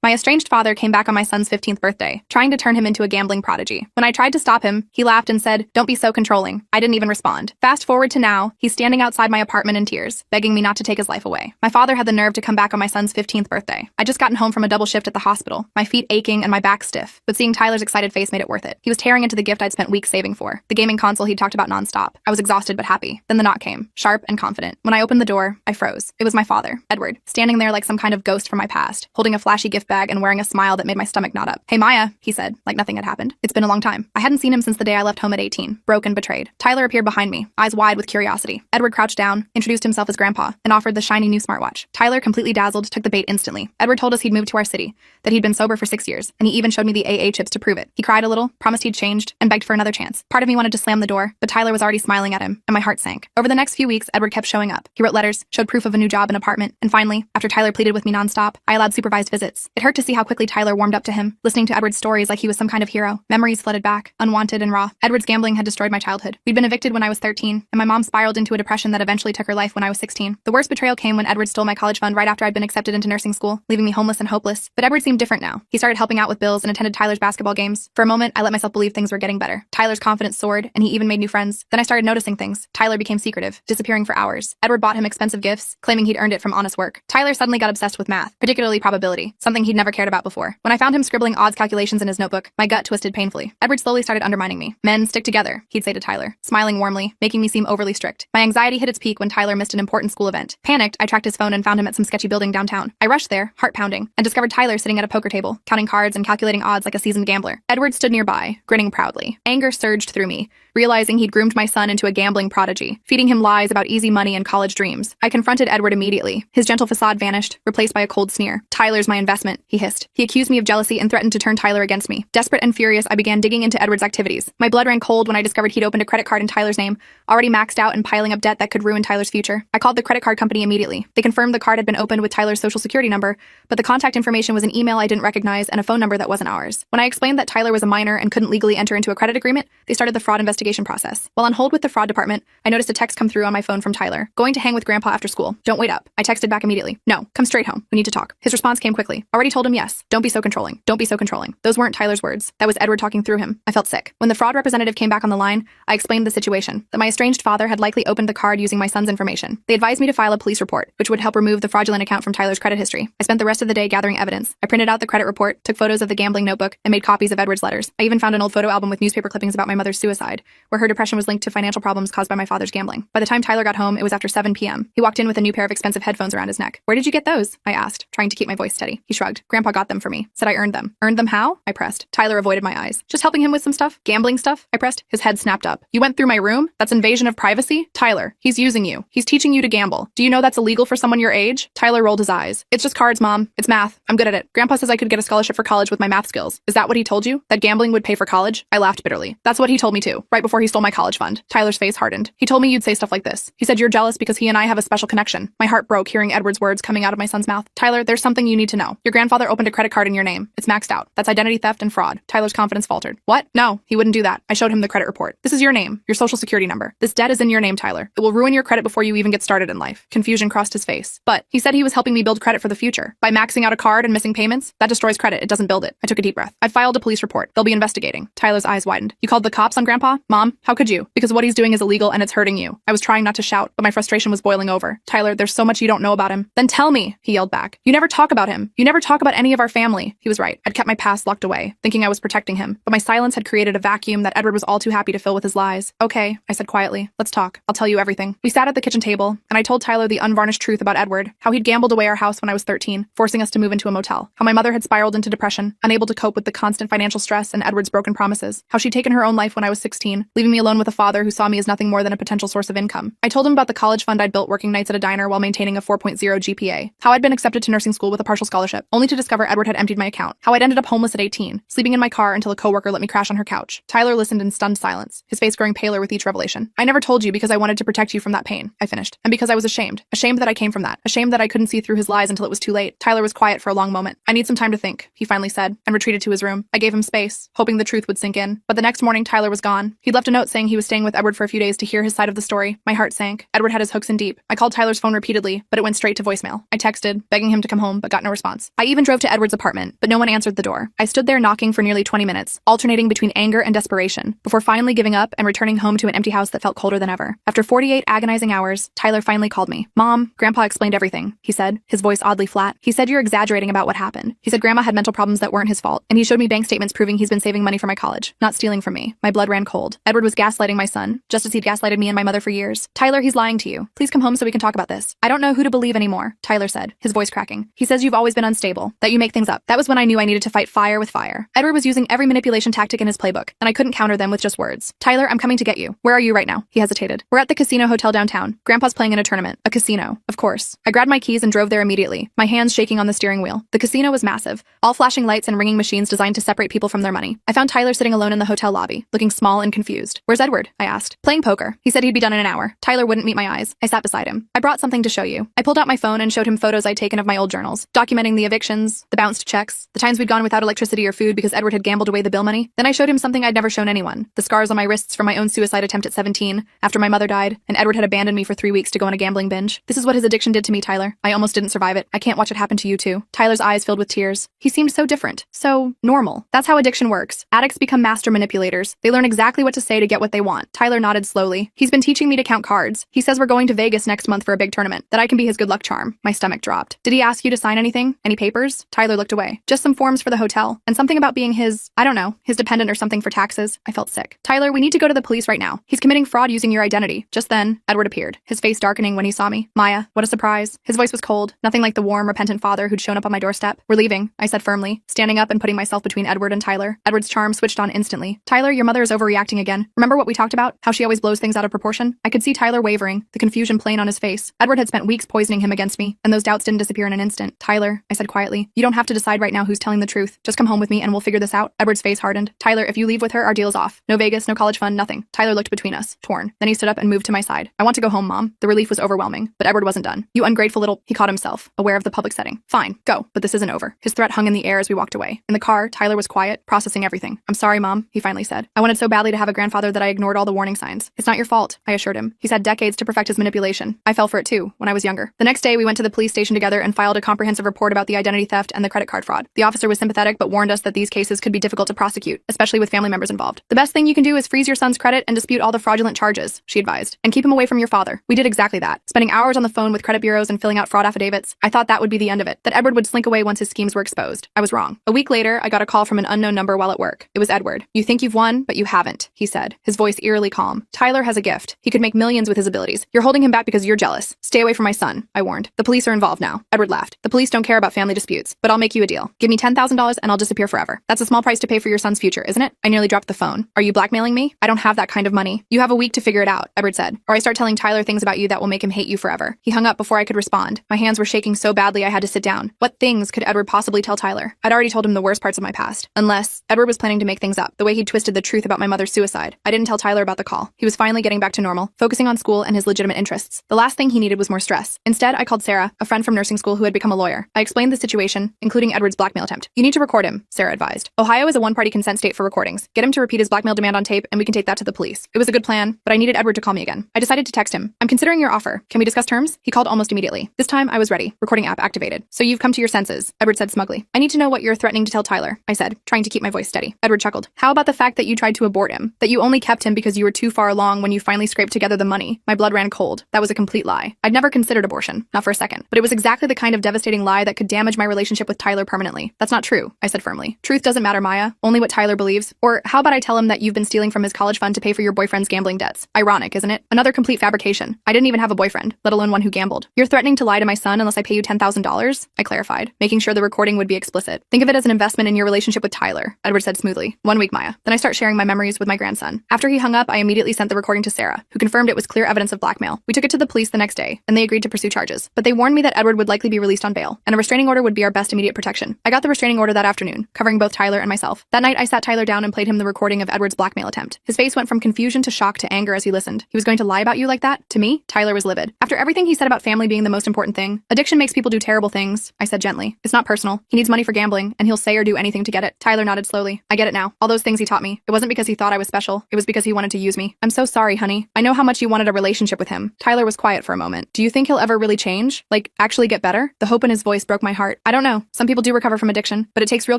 My estranged father came back on my son's 15th birthday, trying to turn him into a gambling prodigy. When I tried to stop him, he laughed and said, "Don't be so controlling." I didn't even respond. Fast forward to now, he's standing outside my apartment in tears, begging me not to take his life away. My father had the nerve to come back on my son's 15th birthday. I'd just gotten home from a double shift at the hospital, my feet aching and my back stiff, but seeing Tyler's excited face made it worth it. He was tearing into the gift I'd spent weeks saving for, the gaming console he'd talked about nonstop. I was exhausted but happy. Then the knock came, sharp and confident. When I opened the door, I froze. It was my father, Edward, standing there like some kind of ghost from my past, holding a flashy gift bag and wearing a smile that made my stomach knot up. "Hey Maya," he said, like nothing had happened. "It's been a long time." I hadn't seen him since the day I left home at 18, broke and betrayed. Tyler appeared behind me, eyes wide with curiosity. Edward crouched down, introduced himself as Grandpa, and offered the shiny new smartwatch. Tyler, completely dazzled, took the bait instantly. Edward told us he'd moved to our city, that he'd been sober for 6 years, and he even showed me the AA chips to prove it. He cried a little, promised he'd changed, and begged for another chance. Part of me wanted to slam the door, but Tyler was already smiling at him, and my heart sank. Over the next few weeks, Edward kept showing up. He wrote letters, showed proof of a new job and apartment, and finally, after Tyler pleaded with me nonstop, I allowed supervised visits. It hurt to see how quickly Tyler warmed up to him, listening to Edward's stories like he was some kind of hero. Memories flooded back, unwanted and raw. Edward's gambling had destroyed my childhood. We'd been evicted when I was 13, and my mom spiraled into a depression that eventually took her life when I was 16. The worst betrayal came when Edward stole my college fund right after I'd been accepted into nursing school, leaving me homeless and hopeless. But Edward seemed different now. He started helping out with bills and attended Tyler's basketball games. For a moment, I let myself believe things were getting better. Tyler's confidence soared, and he even made new friends. Then I started noticing things. Tyler became secretive, disappearing for hours. Edward bought him expensive gifts, claiming he'd earned it from honest work. Tyler suddenly got obsessed with math, particularly probability, something he'd never cared about before. When I found him scribbling odds calculations in his notebook, my gut twisted painfully. Edward slowly started undermining me. "Men stick together," he'd say to Tyler, smiling warmly, making me seem overly strict. My anxiety hit its peak when Tyler missed an important school event. Panicked, I tracked his phone and found him at some sketchy building downtown. I rushed there, heart pounding, and discovered Tyler sitting at a poker table, counting cards and calculating odds like a seasoned gambler. Edward stood nearby, grinning proudly. Anger surged through me, realizing he'd groomed my son into a gambling prodigy, feeding him lies about easy money and college dreams. I confronted Edward immediately. His gentle facade vanished, replaced by a cold sneer. "Tyler's my investment," he hissed. He accused me of jealousy and threatened to turn Tyler against me. Desperate and furious, I began digging into Edward's activities. My blood ran cold when I discovered he'd opened a credit card in Tyler's name, already maxed out and piling up debt that could ruin Tyler's future. I called the credit card company immediately. They confirmed the card had been opened with Tyler's social security number, but the contact information was an email I didn't recognize and a phone number that wasn't ours. When I explained that Tyler was a minor and couldn't legally enter into a credit agreement, they started the fraud investigation process. While on hold with the fraud department, I noticed a text come through on my phone from Tyler. "Going to hang with Grandpa after school. Don't wait up." I texted back immediately. "No, come straight home. We need to talk." His response came quickly. "Already told him yes. Don't be so controlling. Don't be so controlling." Those weren't Tyler's words. That was Edward talking through him. I felt sick. When the fraud representative came back on the line, I explained the situation, that my estranged father had likely opened the card using my son's information. They advised me to file a police report, which would help remove the fraudulent account from Tyler's credit history. I spent the rest of the day gathering evidence. I printed out the credit report, took photos of the gambling notebook, and made copies of Edward's letters. I even found an old photo album with newspaper clippings about my mother's suicide, where her depression was linked to financial problems caused by my father's gambling. By the time Tyler got home, it was after 7 p.m. He walked in with a new pair of expensive headphones around his neck. "Where did you get those?" I asked, trying to keep my voice steady. He shrugged. "Grandpa got them for me. Said I earned them." "Earned them how?" I pressed. Tyler avoided my eyes. "Just helping him with some stuff. Gambling stuff?" I pressed. His head snapped up. "You went through my room? That's invasion of privacy? Tyler, he's using you. He's teaching you to gamble. Do you know that's illegal for someone your age?" Tyler rolled his eyes. "It's just cards, Mom. It's math. I'm good at it. Grandpa says I could get a scholarship for college with my math skills. Is that what he told you? That gambling would pay for college?" I laughed bitterly. "That's what he told me too, right before he stole my college fund." Tyler's face hardened. "He told me you'd say stuff like this. He said you're jealous because he and I have a special connection." My heart broke hearing Edward's words coming out of my son's mouth. "Tyler, there's something you need to know. Your grandfather opened a credit card in your name. It's maxed out. That's identity theft and fraud." Tyler's confidence faltered. "What? No, he wouldn't do that." I showed him the credit report. "This is your name, your social security number. This debt is in your name, Tyler. It will ruin your credit before you even get started in life." Confusion crossed his face. "But he said he was helping me build credit for the future. By maxing out a card and missing payments, that destroys credit. It doesn't build it." I took a deep breath. "I filed a police report. They'll be investigating." Tyler's eyes widened. "You called the cops on Grandpa?" "Mom, how could you? Because what he's doing is illegal and it's hurting you." I was trying not to shout, but my frustration was boiling over. "Tyler, there's so much you don't know about him." "Then tell me," he yelled back. "You never talk about him. You never talk about any of our family." He was right. I'd kept my past locked away, thinking I was protecting him, but my silence had created a vacuum that Edward was all too happy to fill with his lies. "Okay," I said quietly. "Let's talk. I'll tell you everything." We sat at the kitchen table, and I told Tyler the unvarnished truth about Edward, how he'd gambled away our house when I was 13, forcing us to move into a motel, how my mother had spiraled into depression, unable to cope with the constant financial stress and Edward's broken promises, how she'd taken her own life when I was 16, leaving me alone with a father who saw me as nothing more than a potential source of income. I told him about the college fund I'd built working nights at a diner while maintaining a 4.0 GPA, how I'd been accepted to nursing school with a partial scholarship, only to discover Edward had emptied my account, how I'd ended up homeless at 18, sleeping in my car until a coworker let me crash on her couch. Tyler listened in stunned silence, his face growing paler with each revelation. "I never told you because I wanted to protect you from that pain," I finished, "and because I was ashamed. Ashamed that I came from that. Ashamed that I couldn't see through his lies until it was too late." Tyler was quiet for a long moment. "I need some time to think," he finally said, and retreated to his room. I gave him space, hoping the truth would sink in, but the next morning Tyler was gone. He He'd left a note saying he was staying with Edward for a few days to hear his side of the story. My heart sank. Edward had his hooks in deep. I called Tyler's phone repeatedly, but it went straight to voicemail. I texted, begging him to come home, but got no response. I even drove to Edward's apartment, but no one answered the door. I stood there knocking for nearly 20 minutes, alternating between anger and desperation, before finally giving up and returning home to an empty house that felt colder than ever. After 48 agonizing hours, Tyler finally called me. "Mom, Grandpa explained everything," he said, his voice oddly flat. "He said you're exaggerating about what happened. He said Grandma had mental problems that weren't his fault, and he showed me bank statements proving he's been saving money for my college, not stealing from me." My blood ran cold. Edward was gaslighting my son, just as he'd gaslighted me and my mother for years. "Tyler, he's lying to you. Please come home so we can talk about this." "I don't know who to believe anymore," Tyler said, his voice cracking. "He says you've always been unstable, that you make things up." That was when I knew I needed to fight fire with fire. Edward was using every manipulation tactic in his playbook, and I couldn't counter them with just words. "Tyler, I'm coming to get you. Where are you right now?" He hesitated. "We're at the Casino Hotel downtown. Grandpa's playing in a tournament." "A casino?" "Of course." I grabbed my keys and drove there immediately, my hands shaking on the steering wheel. The casino was massive, all flashing lights and ringing machines designed to separate people from their money. I found Tyler sitting alone in the hotel lobby, looking small and confused. "Where's Edward?" I asked. "Playing poker. He said he'd be done in an hour." Tyler wouldn't meet my eyes. I sat beside him. "I brought something to show you." I pulled out my phone and showed him photos I'd taken of my old journals, documenting the evictions, the bounced checks, the times we'd gone without electricity or food because Edward had gambled away the bill money. Then I showed him something I'd never shown anyone, the scars on my wrists from my own suicide attempt at 17, after my mother died, and Edward had abandoned me for 3 weeks to go on a gambling binge. "This is what his addiction did to me, Tyler. I almost didn't survive it. I can't watch it happen to you too." Tyler's eyes filled with tears. He seemed so different, so normal. "That's how addiction works. Addicts become master manipulators. They learn exactly what to say to get what they want." Tyler nodded slowly. "He's been teaching me to count cards. He says we're going to Vegas next month for a big tournament, that I can be his good luck charm." My stomach dropped. "Did he ask you to sign anything? Any papers?" Tyler looked away. "Just some forms for the hotel, and something about being his, I don't know, his dependent or something for taxes." I felt sick. "Tyler, we need to go to the police right now. He's committing fraud using your identity." Just then, Edward appeared, his face darkening when he saw me. "Maya, what a surprise." His voice was cold, nothing like the warm, repentant father who'd shown up on my doorstep. "We're leaving," I said firmly, standing up and putting myself between Edward and Tyler. Edward's charm switched on instantly. "Tyler, your mother is overreacting again. Remember what we talked about? How she always blows things out of proportion?" I could see Tyler wavering, the confusion plain on his face. Edward had spent weeks poisoning him against me, and those doubts didn't disappear in an instant. "Tyler," I said quietly, "you don't have to decide right now who's telling the truth. Just come home with me and we'll figure this out." Edward's face hardened. "Tyler, if you leave with her, our deal's off. No Vegas, no college fund, nothing." Tyler looked between us, torn. Then he stood up and moved to my side. "I want to go home, Mom." The relief was overwhelming, but Edward wasn't done. "You ungrateful little—" He caught himself, aware of the public setting. "Fine, go, but this isn't over." His threat hung in the air as we walked away. In the car, Tyler was quiet, processing everything. "I'm sorry, Mom," he finally said. "I wanted so badly to have a grandfather that I ignored all the warning signs." "It's not your fault," I assured him. "He's had decades to perfect his manipulation. I fell for it too, when I was younger." The next day, we went to the police station together and filed a comprehensive report about the identity theft and the credit card fraud. The officer was sympathetic but warned us that these cases could be difficult to prosecute, especially with family members involved. "The best thing you can do is freeze your son's credit and dispute all the fraudulent charges," she advised, "and keep him away from your father." We did exactly that, spending hours on the phone with credit bureaus and filling out fraud affidavits. I thought that would be the end of it, that Edward would slink away once his schemes were exposed. I was wrong. A week later, I got a call from an unknown number while at work. It was Edward. "You think you've won, but you haven't," he said, his voice eerily calm. "Tyler has a gift. He could make millions with his abilities. You're holding him back because you're jealous. Stay away from my son," I warned. "The police are involved now." Edward laughed. "The police don't care about family disputes, but I'll make you a deal. Give me $10,000 and I'll disappear forever. That's a small price to pay for your son's future, isn't it?" I nearly dropped the phone. "Are you blackmailing me? I don't have that kind of money." "You have a week to figure it out," Edward said, "or I start telling Tyler things about you that will make him hate you forever." He hung up before I could respond. My hands were shaking so badly I had to sit down. What things could Edward possibly tell Tyler? I'd already told him the worst parts of my past. Unless Edward was planning to make things up, the way he'd twisted the truth about my mother's suicide. I didn't tell Tyler about the call. He was finally getting back to normal, focusing on school and his legitimate interests. The last thing he needed was more stress. Instead, I called Sarah, a friend from nursing school who had become a lawyer. I explained the situation, including Edward's blackmail attempt. "You need to record him," Sarah advised. "Ohio is a one-party consent state for recordings. Get him to repeat his blackmail demand on tape, and we can take that to the police." It was a good plan, but I needed Edward to call me again. I decided to text him. "I'm considering your offer. Can we discuss terms?" He called almost immediately. This time, I was ready. Recording app activated. "So you've come to your senses," Edward said smugly. "I need to know what you're threatening to tell Tyler," I said, trying to keep my voice steady. Edward chuckled. "How about the fact that you tried to abort him? That you only kept him because you were too far along when you finally scraped together the money?" My blood ran cold. That was a complete lie. I'd never considered abortion, not for a second. But it was exactly the kind of devastating lie that could damage my relationship with Tyler permanently. "That's not true," I said firmly. "Truth doesn't matter, Maya. Only what Tyler believes. Or how about I tell him that you've been stealing from his college fund to pay for your boyfriend's gambling debts? Ironic, isn't it? Another complete fabrication. I didn't even have a boyfriend, let alone one who gambled." "You're threatening to lie to my son unless I pay you $10,000? I clarified, making sure the recording would be explicit. "Think of it as an investment in your relationship with Tyler," Edward said smoothly. "1 week, Maya. Then I start sharing my memories with my grandson." After he hung up, I immediately sent the recording to Sarah, who confirmed it was clear evidence of blackmail. We took it to the police the next day, and they agreed to pursue charges. But they warned me that Edward would likely be released on bail, and a restraining order would be our best immediate protection. I got the restraining order that afternoon, covering both Tyler and myself. That night, I sat Tyler down and played him the recording of Edward's blackmail attempt. His face went from confusion to shock to anger as he listened. He was going to lie about you like that? To me? Tyler was livid. After everything he said about family being the most important thing, "Addiction makes people do terrible things," I said gently. "It's not personal. He needs money for gambling, and he'll say or do anything to get it." Tyler nodded slowly. "I get it now. All those things he taught me. It wasn't because he thought I was special. special, it was because he wanted to use me. I'm so sorry, honey. I know how much you wanted a relationship with him. Tyler was quiet for a moment. Do you think he'll ever really change? Like, actually get better? The hope in his voice broke my heart. I don't know. Some people do recover from addiction, but it takes real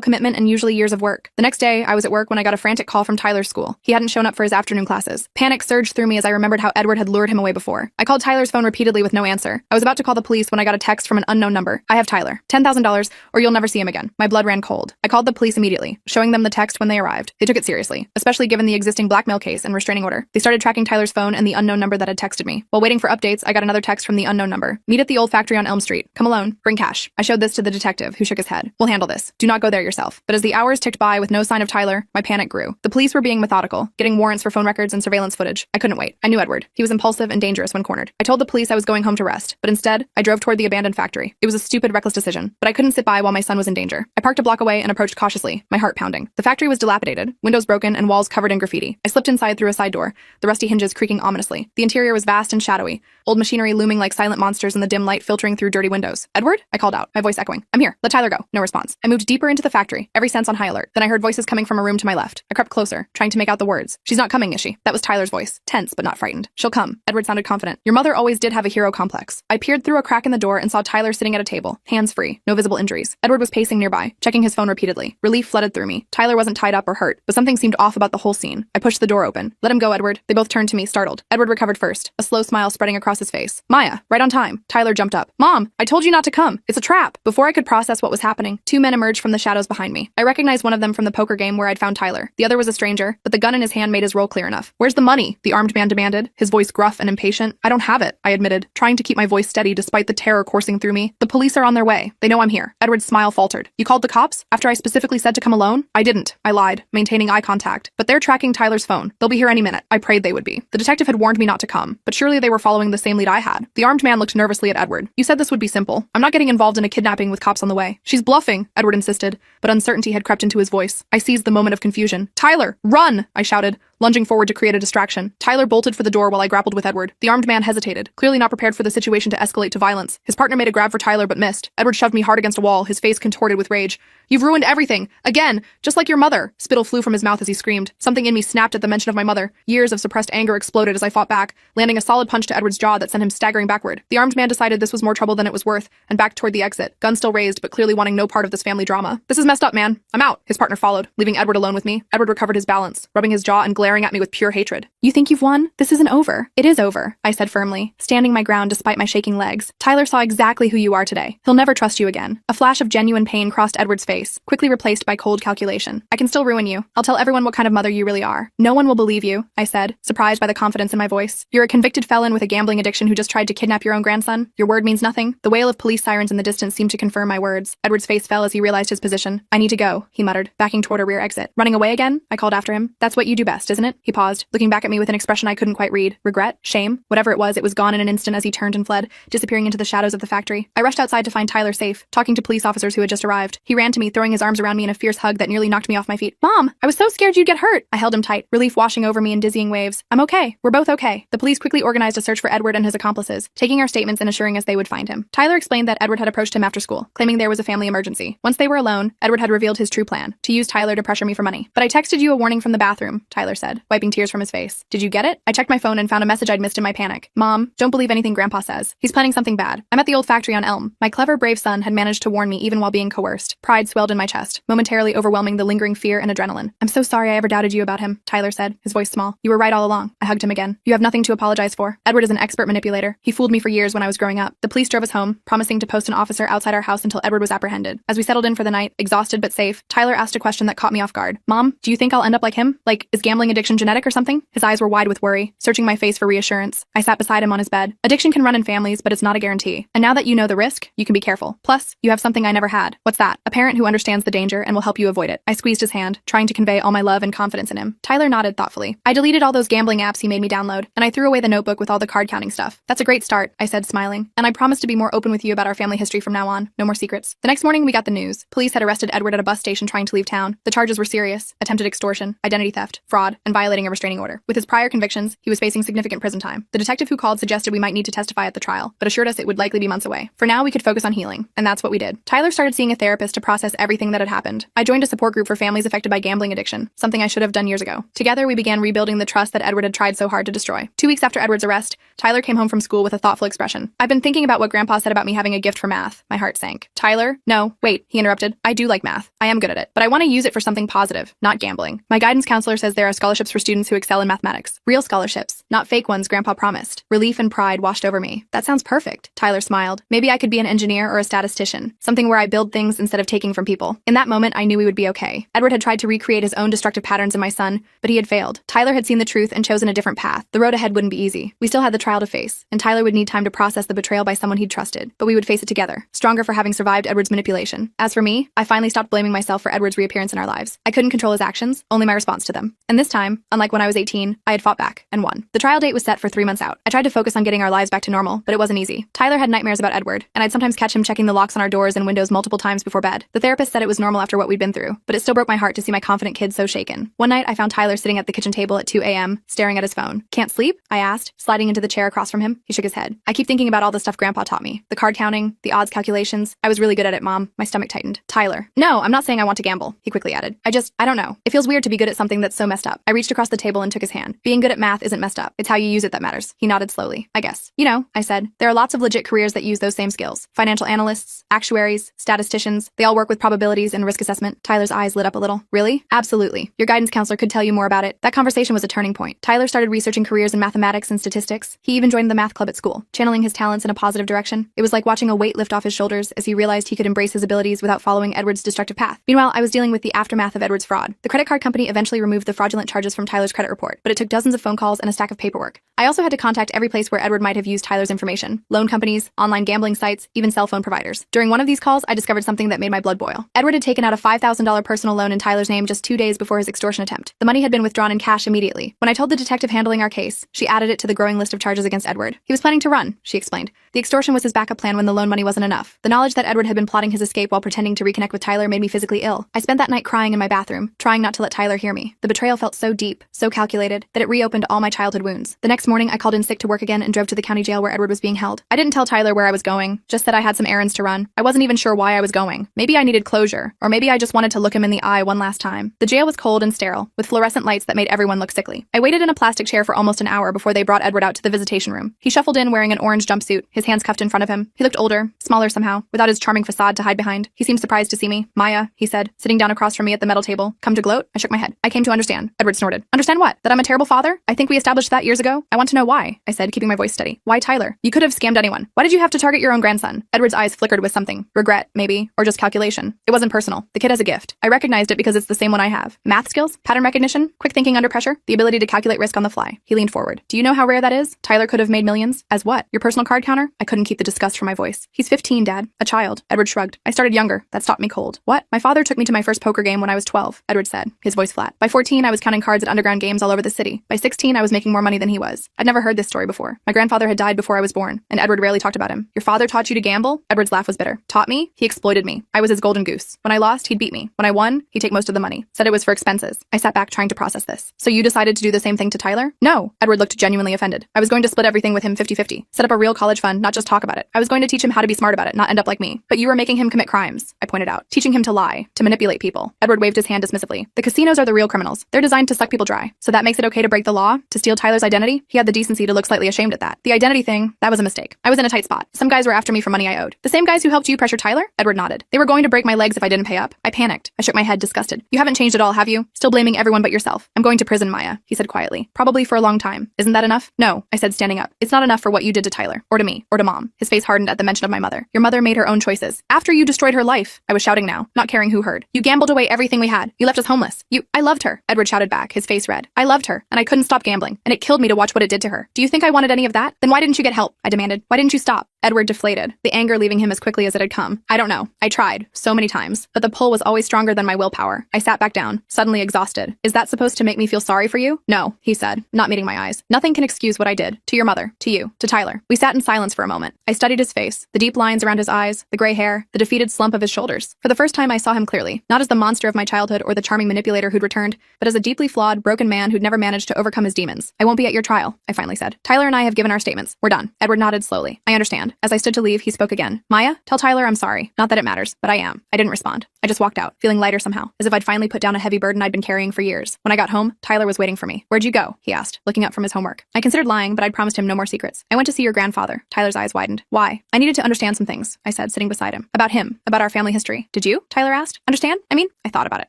commitment and usually years of work. The next day, I was at work when I got a frantic call from Tyler's school. He hadn't shown up for his afternoon classes. Panic surged through me as I remembered how Edward had lured him away before. I called Tyler's phone repeatedly with no answer. I was about to call the police when I got a text from an unknown number. I have Tyler. $10,000 or you'll never see him again. My blood ran cold. I called the police immediately, showing them the text when they arrived. They took it seriously, especially given the existing blackmail case and restraining order. They started tracking Tyler's phone and the unknown number that had texted me. While waiting for updates, I got another text from the unknown number. Meet at the old factory on Elm Street. Come alone. Bring cash. I showed this to the detective, who shook his head. We'll handle this. Do not go there yourself. But as the hours ticked by with no sign of Tyler, my panic grew. The police were being methodical, getting warrants for phone records and surveillance footage. I couldn't wait. I knew Edward. He was impulsive and dangerous when cornered. I told the police I was going home to rest, but instead, I drove toward the abandoned factory. It was a stupid, reckless decision, but I couldn't sit by while my son was in danger. I parked a block away and approached cautiously, my heart pounding. The factory was dilapidated, windows broken and walls covered in graffiti. I slipped inside through a side door, the rusty hinges creaking ominously. The interior was vast and shadowy, old machinery looming like silent monsters in the dim light filtering through dirty windows. Edward? I called out, my voice echoing. I'm here. Let Tyler go. No response. I moved deeper into the factory, every sense on high alert. Then I heard voices coming from a room to my left. I crept closer, trying to make out the words. She's not coming, is she? That was Tyler's voice, tense but not frightened. She'll come. Edward sounded confident. Your mother always did have a hero complex. I peered through a crack in the door and saw Tyler sitting at a table, hands free, no visible injuries. Edward was pacing nearby, checking his phone repeatedly. Relief flooded through me. Tyler wasn't tied up or hurt, but something seemed off about the whole scene. I pushed the door open. Let him go, Edward. They both turned to me, startled. Edward recovered first, a slow smile spreading across his face. Maya, right on time. Tyler jumped up. Mom, I told you not to come. It's a trap. Before I could process what was happening, two men emerged from the shadows behind me. I recognized one of them from the poker game where I'd found Tyler. The other was a stranger, but the gun in his hand made his role clear enough. Where's the money? The armed man demanded, his voice gruff and impatient. I don't have it, I admitted, trying to keep my voice steady despite the terror coursing through me. The police are on their way. They know I'm here. Edward's smile faltered. You called the cops? After I specifically said to come alone? I didn't. I lied, maintaining eye contact. But they're tracking Tyler's phone. They'll be here any minute. I prayed they would be. The detective had warned me not to come, but surely they were following the same lead I had. The armed man looked nervously at Edward. You said this would be simple. I'm not getting involved in a kidnapping with cops on the way. She's bluffing, Edward insisted, but uncertainty had crept into his voice. I seized the moment of confusion. Tyler, run! I shouted, lunging forward to create a distraction. Tyler bolted for the door while I grappled with Edward. The armed man hesitated, clearly not prepared for the situation to escalate to violence. His partner made a grab for Tyler but missed. Edward shoved me hard against a wall, his face contorted with rage. You've ruined everything. Again, just like your mother. Spittle flew from his mouth as he screamed. Something in me snapped at the mention of my mother. Years of suppressed anger exploded as I fought back, landing a solid punch to Edward's jaw that sent him staggering backward. The armed man decided this was more trouble than it was worth, and backed toward the exit, gun still raised but clearly wanting no part of this family drama. This is messed up, man. I'm out. His partner followed, leaving Edward alone with me. Edward recovered his balance, rubbing his jaw and glaring at me with pure hatred. You think you've won? This isn't over. It is over, I said firmly, standing my ground despite my shaking legs. Tyler saw exactly who you are today. He'll never trust you again. A flash of genuine pain crossed Edward's face, quickly replaced by cold calculation. I can still ruin you. I'll tell everyone what kind of mother you really are. No one will believe you, I said, surprised by the confidence in my voice. You're a convicted felon with a gambling addiction who just tried to kidnap your own grandson. Your word means nothing. The wail of police sirens in the distance seemed to confirm my words. Edward's face fell as he realized his position. I need to go, he muttered, backing toward a rear exit. Running away again? I called after him. That's what you do best, isn't it? He paused, looking back at me with an expression I couldn't quite read. Regret? Shame? Whatever it was gone in an instant as he turned and fled, disappearing into the shadows of the factory. I rushed outside to find Tyler safe, talking to police officers who had just arrived. He ran to me, throwing his arms around me in a fierce hug that nearly knocked me off my feet. Mom, I was so scared you'd get hurt. I held him tight, relief washing over me in dizzying waves. I'm okay. We're both okay. The police quickly organized a search for Edward and his accomplices, taking our statements and assuring us they would find him. Tyler explained that Edward had approached him after school, claiming there was a family emergency. Once they were alone, Edward had revealed his true plan, to use Tyler to pressure me for money. But I texted you a warning from the bathroom, Tyler said, wiping tears from his face. Did you get it? I checked my phone and found a message I'd missed in my panic. Mom, don't believe anything Grandpa says. He's planning something bad. I'm at the old factory on Elm. My clever, brave son had managed to warn me even while being coerced. Pride swelled in my chest, momentarily overwhelming the lingering fear and adrenaline. I'm so sorry I ever doubted you about him, Tyler said, his voice small. You were right all along. I hugged him again. You have nothing to apologize for. Edward is an expert manipulator. He fooled me for years when I was growing up. The police drove us home, promising to post an officer outside our house until Edward was apprehended. As we settled in for the night, exhausted but safe, Tyler asked a question that caught me off guard. Mom, do you think I'll end up like him? Like, is gambling addiction genetic or something? His eyes were wide with worry, searching my face for reassurance. I sat beside him on his bed. Addiction can run in families, but it's not a guarantee. And now that you know the risk, you can be careful. Plus, you have something I never had. What's that? A parent who understands the danger and will help you avoid it. I squeezed his hand, trying to convey all my love and confidence in him. Tyler nodded thoughtfully. I deleted all those gambling apps he made me download, and I threw away the notebook with all the card counting stuff. That's a great start, I said, smiling. And I promise to be more open with you about our family history from now on. No more secrets. The next morning, we got the news. Police had arrested Edward at a bus station trying to leave town. The charges were serious: attempted extortion, identity theft, fraud. and violating a restraining order. With his prior convictions, he was facing significant prison time. The detective who called suggested we might need to testify at the trial, but assured us it would likely be months away. For now, we could focus on healing, and that's what we did. Tyler started seeing a therapist to process everything that had happened. I joined a support group for families affected by gambling addiction, something I should have done years ago. Together, we began rebuilding the trust that Edward had tried so hard to destroy. 2 weeks after Edward's arrest, Tyler came home from school with a thoughtful expression. "I've been thinking about what Grandpa said about me having a gift for math." My heart sank. "Tyler, no, wait," he interrupted. "I do like math. I am good at it, but I want to use it for something positive, not gambling. My guidance counselor says there are scholarships for students who excel in mathematics. Real scholarships, not fake ones Grandpa promised." Relief and pride washed over me. "That sounds perfect," Tyler smiled. "Maybe I could be an engineer or a statistician, something where I build things instead of taking from people." In that moment, I knew we would be okay. Edward had tried to recreate his own destructive patterns in my son, but he had failed. Tyler had seen the truth and chosen a different path. The road ahead wouldn't be easy. We still had the trial to face, and Tyler would need time to process the betrayal by someone he'd trusted, but we would face it together, stronger for having survived Edward's manipulation. As for me, I finally stopped blaming myself for Edward's reappearance in our lives. I couldn't control his actions, only my response to them. And this time, unlike when I was 18, I had fought back and won. The trial date was set for 3 months out. I tried to focus on getting our lives back to normal, but it wasn't easy. Tyler had nightmares about Edward, and I'd sometimes catch him checking the locks on our doors and windows multiple times before bed. The therapist said it was normal after what we'd been through, but it still broke my heart to see my confident kid so shaken. One night, I found Tyler sitting at the kitchen table at 2 a.m., staring at his phone. "Can't sleep?" I asked, sliding into the chair across from him. He shook his head. "I keep thinking about all the stuff Grandpa taught me. The card counting, the odds calculations. I was really good at it, Mom." My stomach tightened. "Tyler, no, I'm not saying I want to gamble," he quickly added. I don't know. It feels weird to be good at something that's so messed up." I reached across the table and took his hand. "Being good at math isn't messed up. It's how you use it that matters." He nodded slowly. "I guess. You know," I said, "there are lots of legit careers that use those same skills. Financial analysts, actuaries, statisticians, they all work with probabilities and risk assessment." Tyler's eyes lit up a little. "Really?" "Absolutely. Your guidance counselor could tell you more about it." That conversation was a turning point. Tyler started researching careers in mathematics and statistics. He even joined the math club at school, channeling his talents in a positive direction. It was like watching a weight lift off his shoulders as he realized he could embrace his abilities without following Edward's destructive path. Meanwhile, I was dealing with the aftermath of Edward's fraud. The credit card company eventually removed the fraudulent charges from Tyler's credit report, but it took dozens of phone calls and a stack of paperwork. I also had to contact every place where Edward might have used Tyler's information: loan companies, online gambling sites, even cell phone providers. During one of these calls, I discovered something that made my blood boil. Edward had taken out a $5,000 personal loan in Tyler's name just 2 days before his extortion attempt. The money had been withdrawn in cash immediately. When I told the detective handling our case, she added it to the growing list of charges against Edward. He was planning to run, she explained. The extortion was his backup plan when the loan money wasn't enough. The knowledge that Edward had been plotting his escape while pretending to reconnect with Tyler made me physically ill. I spent that night crying in my bathroom, trying not to let Tyler hear me. The betrayal felt so deep, so calculated, that it reopened all my childhood wounds. The next morning, I called in sick to work again and drove to the county jail where Edward was being held. I didn't tell Tyler where I was going, just that I had some errands to run. I wasn't even sure why I was going. Maybe I needed closure, or maybe I just wanted to look him in the eye one last time. The jail was cold and sterile, with fluorescent lights that made everyone look sickly. I waited in a plastic chair for almost an hour before they brought Edward out to the visitation room. He shuffled in wearing an orange jumpsuit, his hands cuffed in front of him. He looked older, smaller somehow, without his charming facade to hide behind. He seemed surprised to see me. "Maya," he said, sitting down across from me at the metal table. "Come to gloat?" I shook my head. "I came to understand." Edward snorted. "Understand what? That I'm a terrible father? I think we established that years ago." "I want to know why," I said, keeping my voice steady. "Why Tyler? You could have scammed anyone. Why did you have to target your own grandson?" Edward's eyes flickered with something. Regret, maybe, or just calculation. It wasn't personal. The kid has a gift. I recognized it because it's the same one I have. Math skills, pattern recognition, quick thinking under pressure, the ability to calculate risk on the fly. He leaned forward. "Do you know how rare that is? Tyler could have made millions." "As what? Your personal card counter?" I couldn't keep the disgust from my voice. "He's 15, Dad. A child." Edward shrugged. "I started younger. That stopped me cold." "What?" "My father took me to my first poker game when I was 12, Edward said, his voice flat. "By 14, I was counting cards at underground games all over the city. By 16, I was making more money than he was." I'd never heard this story before. My grandfather had died before I was born, and Edward rarely talked about him. "Your father taught you to gamble?" Edward's laugh was bitter. "Taught me? He exploited me. I was his golden goose. When I lost, he'd beat me. When I won, he'd take most of the money. Said it was for expenses." I sat back trying to process this. "So you decided to do the same thing to Tyler?" "No." Edward looked genuinely offended. "I was going to split everything with him 50-50. Set up a real college fund, not just talk about it. I was going to teach him how to be smart about it, not end up like me. But you were making him commit crimes," I pointed out. "Teaching him to lie, to manipulate people." Edward waved his hand dismissively. "The casinos are the real criminals. They're designed to suck people dry. So that makes it okay to break the law? To steal Tyler's identity?" He had the decency to look slightly ashamed at that. "The identity thing, that was a mistake. I was in a tight spot. Some guys were after me for money I owed." "The same guys who helped you pressure Tyler?" Edward nodded. "They were going to break my legs if I didn't pay up." I panicked. I shook my head, disgusted. "You haven't changed at all, have you? Still blaming everyone but yourself." "I'm going to prison, Maya," he said quietly. "Probably for a long time. Isn't that enough?" "No," I said, standing up. "It's not enough for what you did to Tyler, or to me, or to Mom." His face hardened at the mention of my mother. "Your mother made her own choices. After you destroyed her life." I was shouting now, not caring who heard. "You gambled away everything we had. You left us homeless. I loved her." Edward shouted back, his face red. "I loved her, and I couldn't stop gambling, and it killed me to watch what it did to her. Do you think I wanted any of that? Then why didn't you get help?" I demanded. "Why didn't you stop?" Edward deflated, the anger leaving him as quickly as it had come. I don't know. I tried, so many times, but the pull was always stronger than my willpower. I sat back down, suddenly exhausted. Is that supposed to make me feel sorry for you? No, he said, not meeting my eyes. Nothing can excuse what I did. To your mother, to you, to Tyler. We sat in silence for a moment. I studied his face, the deep lines around his eyes, the gray hair, the defeated slump of his shoulders. For the first time, I saw him clearly, not as the monster of my childhood or the charming manipulator who'd returned, but as a deeply flawed, broken man who'd never managed to overcome his demons. I won't be at your trial, I finally said. Tyler and I have given our statements. We're done. Edward nodded slowly. I understand. As I stood to leave, he spoke again. Maya, tell Tyler I'm sorry. Not that it matters, but I am. I didn't respond. I just walked out, feeling lighter somehow, as if I'd finally put down a heavy burden I'd been carrying for years. When I got home, Tyler was waiting for me. Where'd you go? He asked, looking up from his homework. I considered lying, but I'd promised him no more secrets. I went to see your grandfather. Tyler's eyes widened. Why? I needed to understand some things, I said, sitting beside him. About him, about our family history. Did you? Tyler asked. Understand? I thought about it.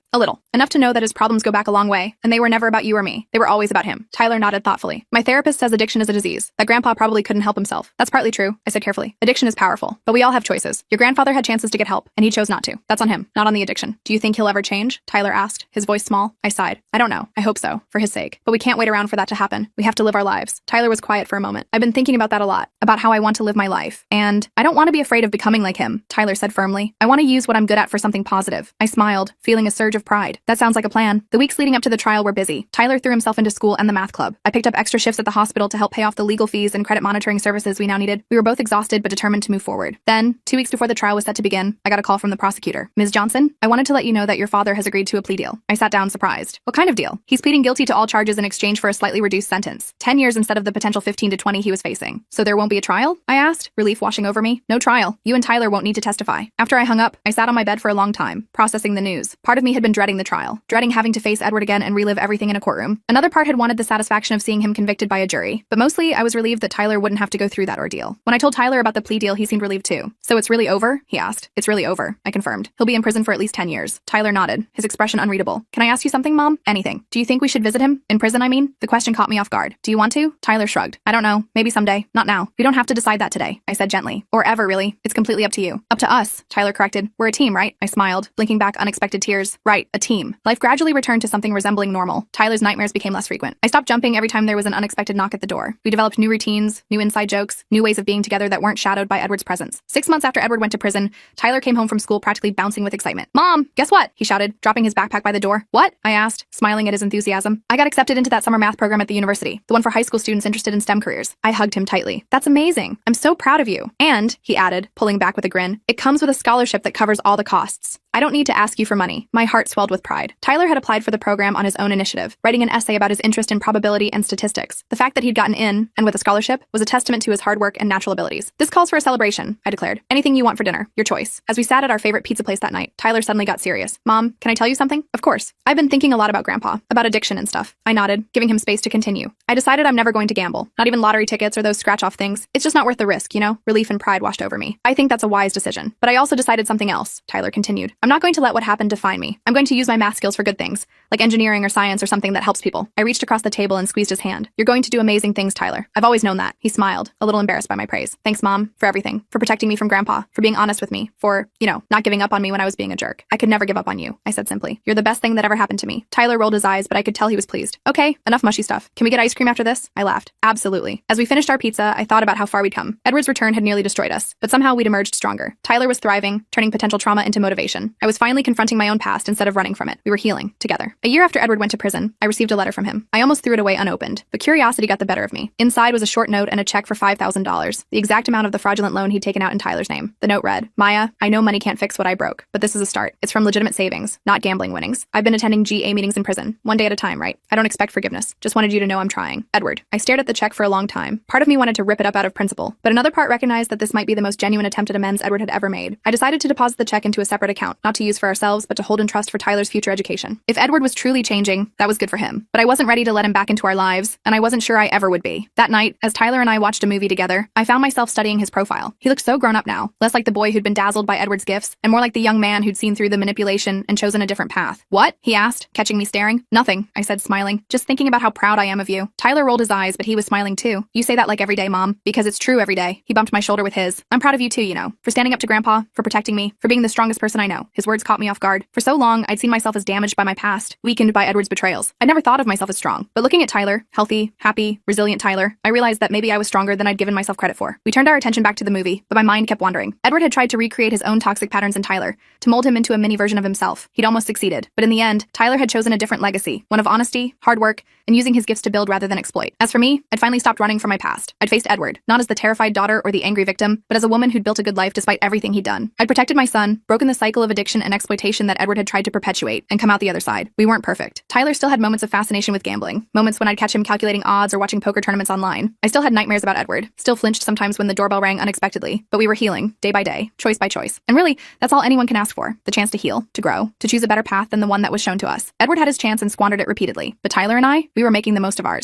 A little. Enough to know that his problems go back a long way, and they were never about you or me. They were always about him. Tyler nodded thoughtfully. My therapist says addiction is a disease, that grandpa probably couldn't help himself. That's partly true, I said carefully. Addiction is powerful, but we all have choices. Your grandfather had chances to get help, and he chose not to. That's on him, not on the addiction. Do you think he'll ever change? Tyler asked, his voice small. I sighed. I don't know. I hope so, for his sake. But we can't wait around for that to happen. We have to live our lives. Tyler was quiet for a moment. I've been thinking about that a lot, about how I want to live my life. And I don't want to be afraid of becoming like him, Tyler said firmly. I want to use what I'm good at for something positive. I smiled, feeling a surge of pride. That sounds like a plan. The weeks leading up to the trial were busy. Tyler threw himself into school and the math club. I picked up extra shifts at the hospital to help pay off the legal fees and credit monitoring services we now needed. We were both exhausted but determined to move forward. Then, 2 weeks before the trial was set to begin, I got a call from the prosecutor. Ms. Johnson, I wanted to let you know that your father has agreed to a plea deal. I sat down surprised. What kind of deal? He's pleading guilty to all charges in exchange for a slightly reduced sentence. 10 years instead of the potential 15 to 20 he was facing. So there won't be a trial? I asked, relief washing over me. No trial. You and Tyler won't need to testify. After I hung up, I sat on my bed for a long time, processing the news. Part of me had been dreading the trial, dreading having to face Edward again and relive everything in a courtroom. Another part had wanted the satisfaction of seeing him convicted by a jury. But mostly, I was relieved that Tyler wouldn't have to go through that ordeal. When I told Tyler about the plea deal, he seemed relieved too. So it's really over? He asked. It's really over, I confirmed. He'll be in prison for at least 10 years. Tyler nodded, his expression unreadable. Can I ask you something, Mom? Anything. Do you think we should visit him? In prison, I mean? The question caught me off guard. Do you want to? Tyler shrugged. I don't know. Maybe someday. Not now. We don't have to decide that today, I said gently. Or ever, really. It's completely up to you. Up to us, Tyler corrected. We're a team, right? I smiled, blinking back unexpected tears. Right, a team. Life gradually returned to something resembling normal. Tyler's nightmares became less frequent. I stopped jumping every time there was an unexpected knock at the door. We developed new routines, new inside jokes, new ways of being together that weren't shadowed by Edward's presence. 6 months after Edward went to prison, Tyler came home from school practically bouncing with excitement. Mom, guess what? He shouted, dropping his backpack by the door. What? I asked, smiling at his enthusiasm. I got accepted into that summer math program at the university, the one for high school students interested in STEM careers. I hugged him tightly. That's amazing. I'm so proud of you. And, he added, pulling back with a grin, it comes with a scholarship that covers all the costs. I don't need to ask you for money. My heart swelled with pride. Tyler had applied for the program on his own initiative, writing an essay about his interest in probability and statistics. The fact that he'd gotten in, and with a scholarship, was a testament to his hard work and natural abilities. This calls for a celebration, I declared. Anything you want for dinner, your choice. As we sat at our favorite pizza place that night, Tyler suddenly got serious. Mom, can I tell you something? Of course. I've been thinking a lot about Grandpa, about addiction and stuff. I nodded, giving him space to continue. I decided I'm never going to gamble. Not even lottery tickets or those scratch-off things. It's just not worth the risk, you know? Relief and pride washed over me. I think that's a wise decision. But I also decided something else, Tyler continued. I'm not going to let what happened define me. I'm going to use my math skills for good things, like engineering or science or something that helps people. I reached across the table and squeezed his hand. You're going to do amazing things, Tyler. I've always known that. He smiled, a little embarrassed by my praise. Thanks, Mom, for everything. For protecting me from Grandpa. For being honest with me. For, not giving up on me when I was being a jerk. I could never give up on you, I said simply. You're the best thing that ever happened to me. Tyler rolled his eyes, but I could tell he was pleased. Okay, enough mushy stuff. Can we get ice cream after this? I laughed. Absolutely. As we finished our pizza, I thought about how far we'd come. Edward's return had nearly destroyed us, but somehow we'd emerged stronger. Tyler was thriving, turning potential trauma into motivation. I was finally confronting my own past instead of running from it. We were healing, together. A year after Edward went to prison, I received a letter from him. I almost threw it away unopened, but curiosity got the better of me. Inside was a short note and a check for $5,000, the exact amount of the fraudulent loan he'd taken out in Tyler's name. The note read, Maya, I know money can't fix what I broke, but this is a start. It's from legitimate savings, not gambling winnings. I've been attending GA meetings in prison, one day at a time, right? I don't expect forgiveness. Just wanted you to know I'm trying. Edward. I stared at the check for a long time. Part of me wanted to rip it up out of principle, but another part recognized that this might be the most genuine attempt at amends Edward had ever made. I decided to deposit the check into a separate account, not to use for ourselves, but to hold in trust for Tyler's future education. If Edward was truly changing, that was good for him. But I wasn't ready to let him back into our lives, and I wasn't sure I ever would be. That night, as Tyler and I watched a movie together, I found myself studying his profile. He looked so grown up now, less like the boy who'd been dazzled by Edward's gifts, and more like the young man who'd seen through the manipulation and chosen a different path. What? He asked, catching me staring. Nothing, I said, smiling. Just thinking about how proud I am of you. Tyler rolled his eyes, but he was smiling too. You say that like every day, Mom, because it's true every day. He bumped my shoulder with his. I'm proud of you too, for standing up to Grandpa, for protecting me, for being the strongest person I know. His words caught me off guard. For so long, I'd seen myself as damaged by my past, weakened by Edward's betrayals. I'd never thought of myself as strong. But looking at Tyler, healthy, happy, resilient Tyler, I realized that maybe I was stronger than I'd given myself credit for. We turned our attention back to the movie, but my mind kept wandering. Edward had tried to recreate his own toxic patterns in Tyler, to mold him into a mini version of himself. He'd almost succeeded. But in the end, Tyler had chosen a different legacy, one of honesty, hard work, and using his gifts to build rather than exploit. As for me, I'd finally stopped running from my past. I'd faced Edward, not as the terrified daughter or the angry victim, but as a woman who'd built a good life despite everything he'd done. I'd protected my son, broken the cycle of addiction and exploitation that Edward had tried to perpetuate, and come out the other side. We weren't perfect. Tyler still had moments of fascination with gambling, moments when I'd catch him calculating odds or watching poker tournaments online. I still had nightmares about Edward, still flinched sometimes when the doorbell rang unexpectedly, but we were healing, day by day, choice by choice. And really, that's all anyone can ask for, the chance to heal, to grow, to choose a better path than the one that was shown to us. Edward had his chance and squandered it repeatedly, but Tyler and I, we were making the most of ours.